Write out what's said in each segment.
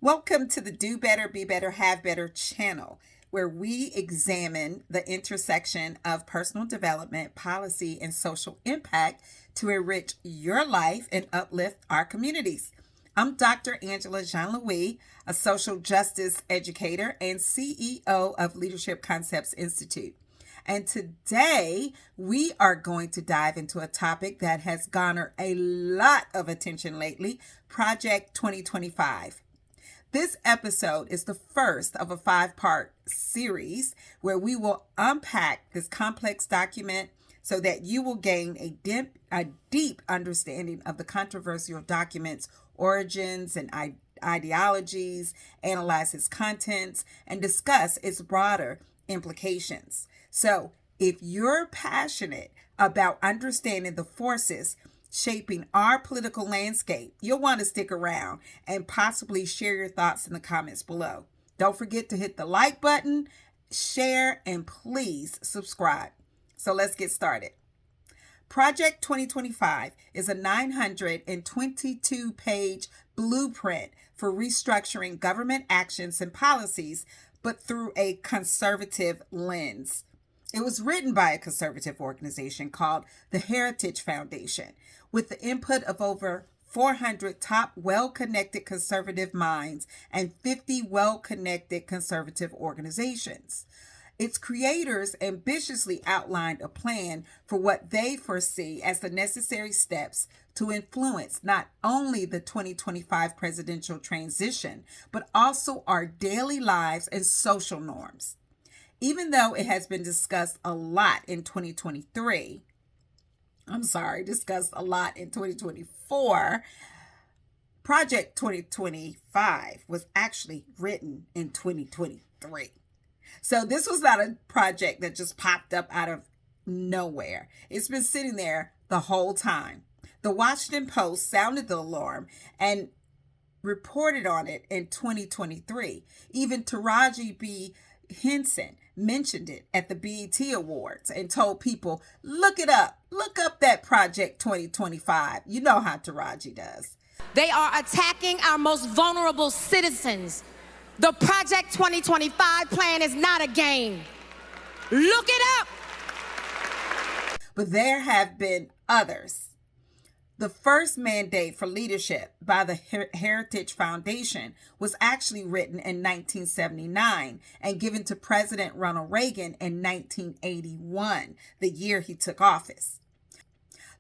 Welcome to the Do Better, Be Better, Have Better channel, where we examine the intersection of personal development, policy, and social impact to enrich your life and uplift our communities. I'm Dr. Angela Jean-Louis, a social justice educator and CEO of Leadership Concepts Institute. And today we are going to dive into a topic that has garnered a lot of attention lately, Project 2025. This episode is the first of a 5-part series where we will unpack this complex document so that you will gain a deep understanding of the controversial document's origins and ideologies, analyze its contents, and discuss its broader implications. So, if you're passionate about understanding the forces shaping our political landscape, you'll want to stick around and possibly share your thoughts in the comments below. Don't forget to hit the like button, share, and please subscribe. So let's get started. Project 2025 is a 922-page blueprint for restructuring government actions and policies, but through a conservative lens. It was written by a conservative organization called the Heritage Foundation, with the input of over 400 top well-connected conservative minds and 50 well-connected conservative organizations. Its creators ambitiously outlined a plan for what they foresee as the necessary steps to influence not only the 2025 presidential transition, but also our daily lives and social norms. Even though it has been discussed a lot in 2024, Project 2025 was actually written in 2023. So this was not a project that just popped up out of nowhere. It's been sitting there the whole time. The Washington Post sounded the alarm and reported on it in 2023. Even Taraji B. Henson mentioned it at the BET Awards and told people, look it up. Look up that Project 2025. You know how Taraji does. They are attacking our most vulnerable citizens. The Project 2025 plan is not a game. Look it up. But there have been others. The first mandate for leadership by the Heritage Foundation was actually written in 1979 and given to President Ronald Reagan in 1981, the year he took office.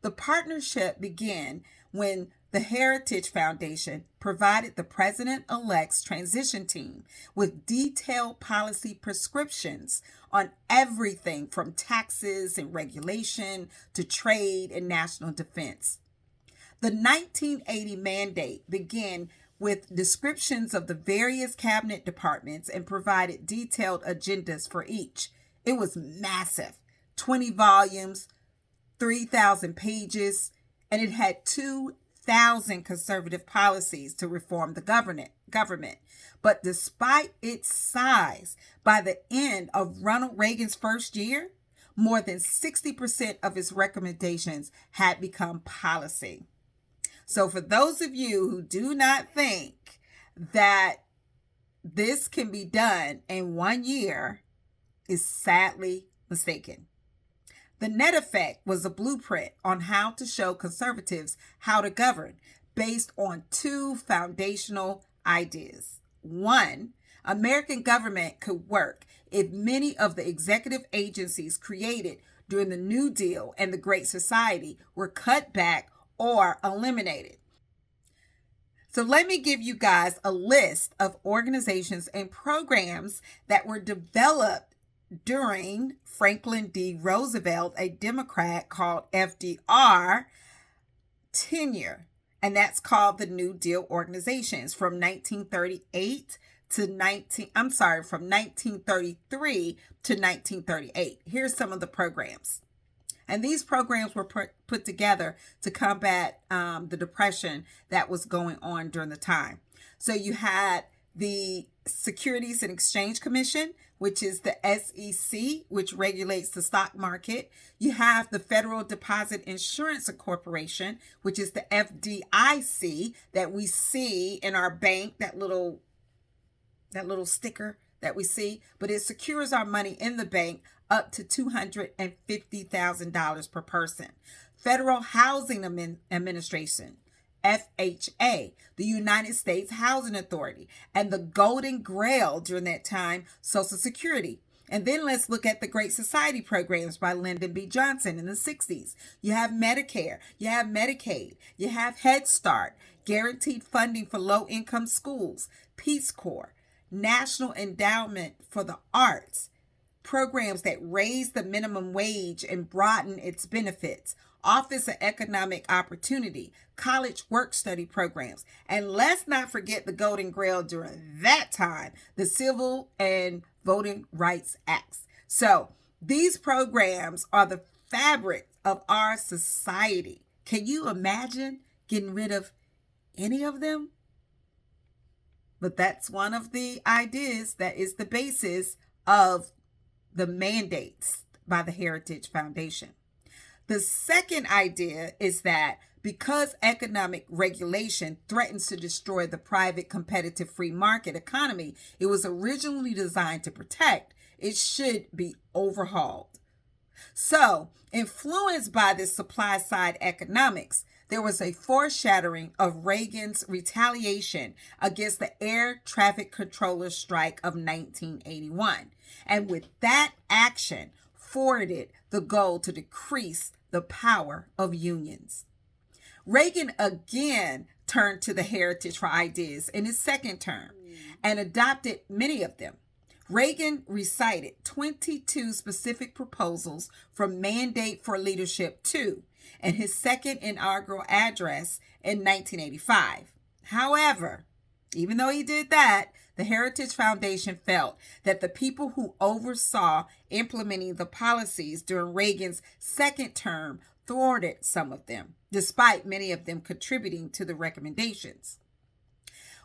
The partnership began when the Heritage Foundation provided the president-elect's transition team with detailed policy prescriptions on everything from taxes and regulation to trade and national defense. The 1980 mandate began with descriptions of the various cabinet departments and provided detailed agendas for each. It was massive, 20 volumes, 3,000 pages, and it had 2,000 conservative policies to reform the government. But despite its size, by the end of Ronald Reagan's first year, more than 60% of its recommendations had become policy. So for those of you who do not think that this can be done in 1 year, is sadly mistaken. The net effect was a blueprint on how to show conservatives how to govern based on 2 foundational ideas. 1, American government could work if many of the executive agencies created during the New Deal and the Great Society were cut back or eliminated. So let me give you guys a list of organizations and programs that were developed during Franklin D. Roosevelt, a Democrat, called FDR tenure, and that's called the New Deal organizations from 1938 to 1933 to 1938. Here's some of the programs. And these programs were put together to combat the depression that was going on during the time. So you had the Securities and Exchange Commission, which is the SEC, which regulates the stock market. You have the Federal Deposit Insurance Corporation, which is the FDIC that we see in our bank, that little that little sticker that we see, but it secures our money in the bank up to $250,000 per person. Federal Housing Administration, FHA, the United States Housing Authority, and the Golden Grail during that time, Social Security. And then let's look at the Great Society programs by Lyndon B. Johnson in the 60s. You have Medicare, you have Medicaid, you have Head Start, guaranteed funding for low-income schools, Peace Corps, National Endowment for the Arts, programs that raise the minimum wage and broaden its benefits, Office of Economic Opportunity, college work-study programs, and let's not forget the Golden Grail during that time, the Civil and Voting Rights Acts. So these programs are the fabric of our society. Can you imagine getting rid of any of them? But that's one of the ideas that is the basis of the mandates by the Heritage Foundation. The second idea is that because economic regulation threatens to destroy the private competitive free market economy it was originally designed to protect, it should be overhauled. So, influenced by this supply side economics, there was a foreshadowing of Reagan's retaliation against the air traffic controller strike of 1981. And with that action, forwarded the goal to decrease the power of unions. Reagan again turned to the heritage for ideas in his second term and adopted many of them. Reagan recited 22 specific proposals from Mandate for Leadership 2 in his second inaugural address in 1985. However, even though he did that, the Heritage Foundation felt that the people who oversaw implementing the policies during Reagan's second term thwarted some of them, despite many of them contributing to the recommendations.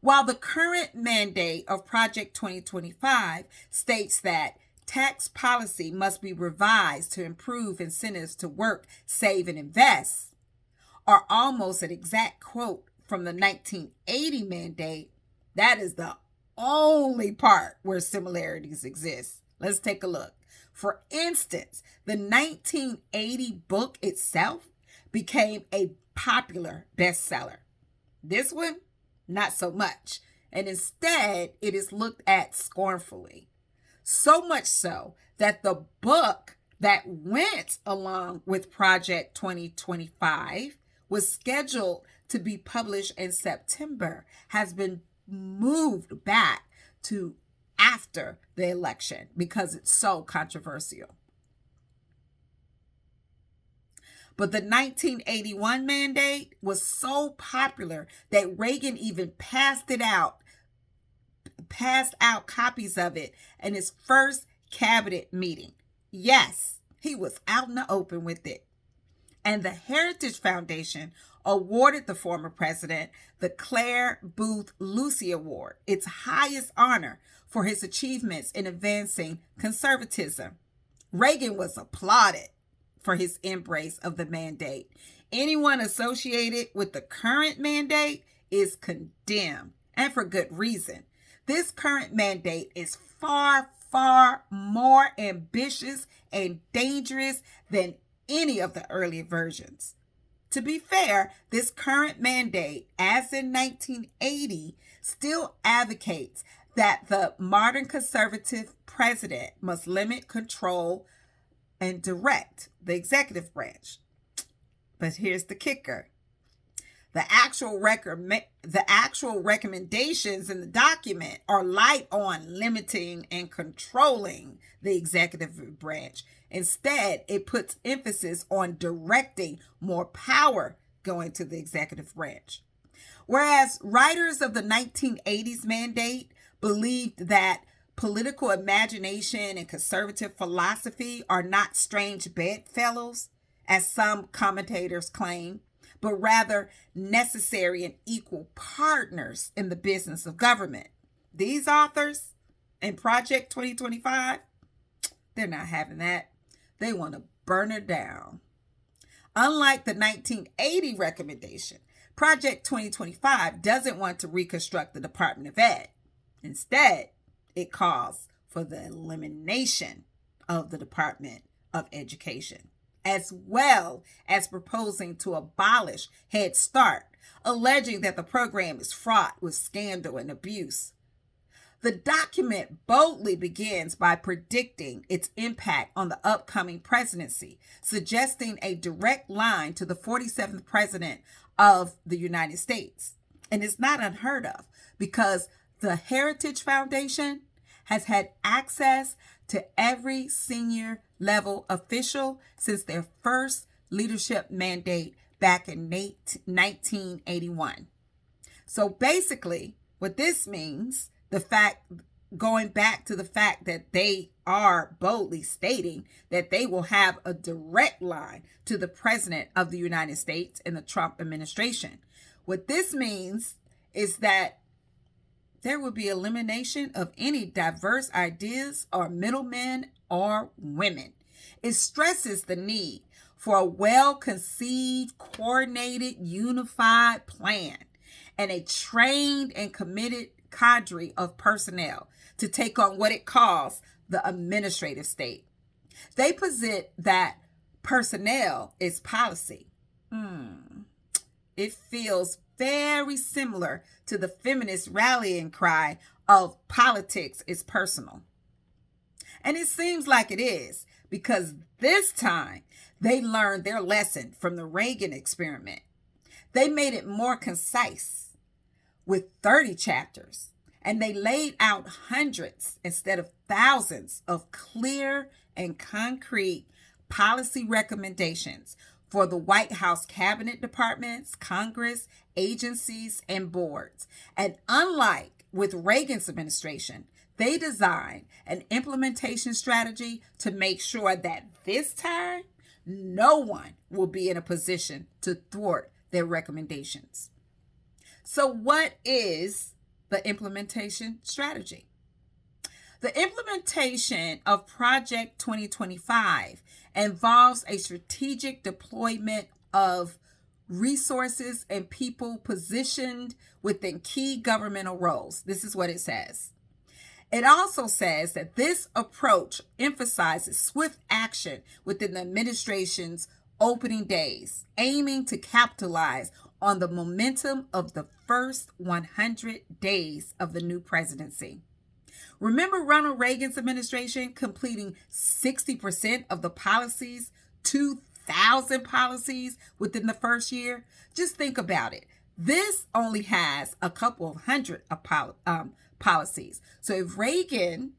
While the current mandate of Project 2025 states that tax policy must be revised to improve incentives to work, save, and invest, are almost an exact quote from the 1980 mandate, that is the only part where similarities exist. Let's take a look. For instance, the 1980 book itself became a popular bestseller. This one, not so much. And instead, it is looked at scornfully. So much so that the book that went along with Project 2025 was scheduled to be published in September, has been moved back to after the election because it's so controversial. But the 1981 mandate was so popular that Reagan even passed out copies of it in his first cabinet meeting. Yes, he was out in the open with it. And the Heritage Foundation awarded the former president the Clare Booth Lucy Award, its highest honor for his achievements in advancing conservatism. Reagan was applauded for his embrace of the mandate. Anyone associated with the current mandate is condemned, and for good reason. This current mandate is far, far more ambitious and dangerous than any of the earlier versions. To be fair, this current mandate, as in 1980, still advocates that the modern conservative president must limit, control, and direct the executive branch. But here's the kicker. The actual recommendations in the document are light on limiting and controlling the executive branch. Instead, it puts emphasis on directing more power going to the executive branch. Whereas writers of the 1980s mandate believed that political imagination and conservative philosophy are not strange bedfellows, as some commentators claim, but rather necessary and equal partners in the business of government. These authors in Project 2025, they're not having that. They want to burn her down. Unlike the 1980 recommendation, Project 2025 doesn't want to reconstruct the Department of Ed. Instead, it calls for the elimination of the Department of Education, as well as proposing to abolish Head Start, alleging that the program is fraught with scandal and abuse. The document boldly begins by predicting its impact on the upcoming presidency, suggesting a direct line to the 47th president of the United States. And it's not unheard of because the Heritage Foundation has had access to every senior level official since their first leadership mandate back in 1981. So basically, what this means, going back to the fact that they are boldly stating that they will have a direct line to the president of the United States in the Trump administration. What this means is that there will be elimination of any diverse ideas or middlemen or women. It stresses the need for a well-conceived, coordinated, unified plan and a trained and committed cadre of personnel to take on what it calls the administrative state. They posit that personnel is policy. It feels very similar to the feminist rallying cry of politics is personal. And it seems like it is, because this time they learned their lesson from the Reagan experiment. They made it more concise with 30 chapters, and they laid out hundreds instead of thousands of clear and concrete policy recommendations for the White House cabinet departments, Congress, agencies, and boards. And unlike with Reagan's administration, they designed an implementation strategy to make sure that this time, no one will be in a position to thwart their recommendations. So what is the implementation strategy? The implementation of Project 2025 involves a strategic deployment of resources and people positioned within key governmental roles. This is what it says. It also says that this approach emphasizes swift action within the administration's opening days, aiming to capitalize on the momentum of the first 100 days of the new presidency. Remember Ronald Reagan's administration completing 60% of the policies, 2,000 policies within the first year? Just think about it. This only has a couple of hundred policies. So if Reagan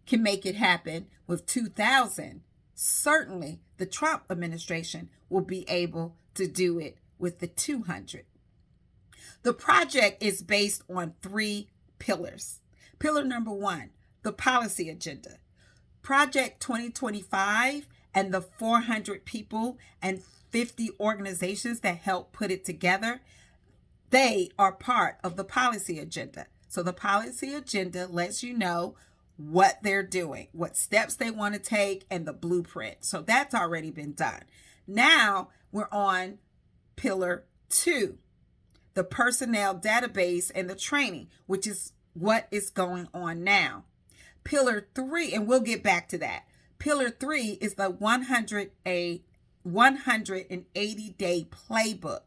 can make it happen with 2,000, certainly the Trump administration will be able to do it with the 200. The project is based on 3 pillars. Pillar number 1, the policy agenda. Project 2025 and the 400 people and 50 organizations that help put it together, they are part of the policy agenda. So the policy agenda lets you know what they're doing, what steps they want to take, and the blueprint. So that's already been done. Now we're on pillar 2, the personnel database and the training, which is what is going on now. Pillar 3, and we'll get back to that. Pillar 3 is the 180-day playbook.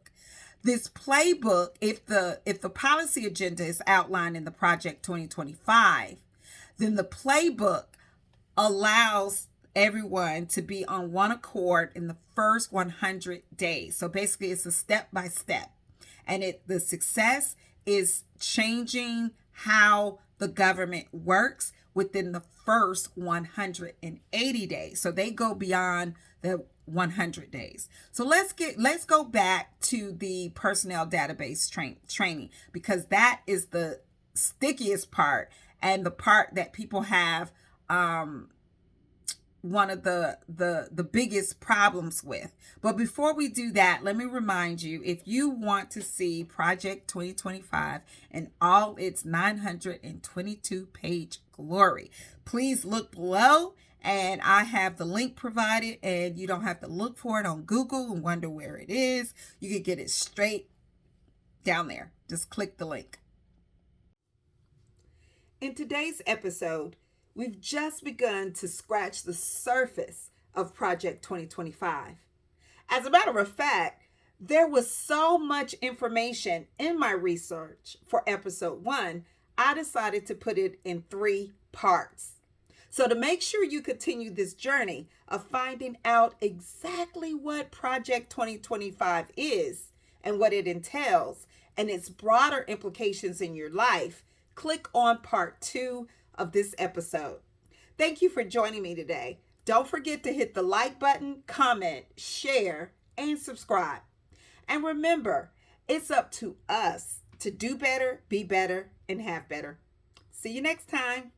This playbook, if the policy agenda is outlined in the Project 2025, then the playbook allows everyone to be on one accord in the first 100 days. So basically it's a step by step. And the success is changing how the government works within the first 180 days. So they go beyond the 100 days. So let's go back to the personnel database training, because that is the stickiest part and the part that people have one of the biggest problems with. But before we do that, let me remind you, if you want to see Project 2025 in all its 922 page glory, please look below, and I have the link provided, and you don't have to look for it on Google and wonder where it is. You can get it straight down there. Just click the link. In today's episode, we've just begun to scratch the surface of Project 2025. As a matter of fact, there was so much information in my research for episode 1, I decided to put it in 3 parts. So to make sure you continue this journey of finding out exactly what Project 2025 is and what it entails and its broader implications in your life, click on part 2 of this episode. Thank you for joining me today. Don't forget to hit the like button, comment, share, and subscribe. And remember, it's up to us to do better, be better, and have better. See you next time.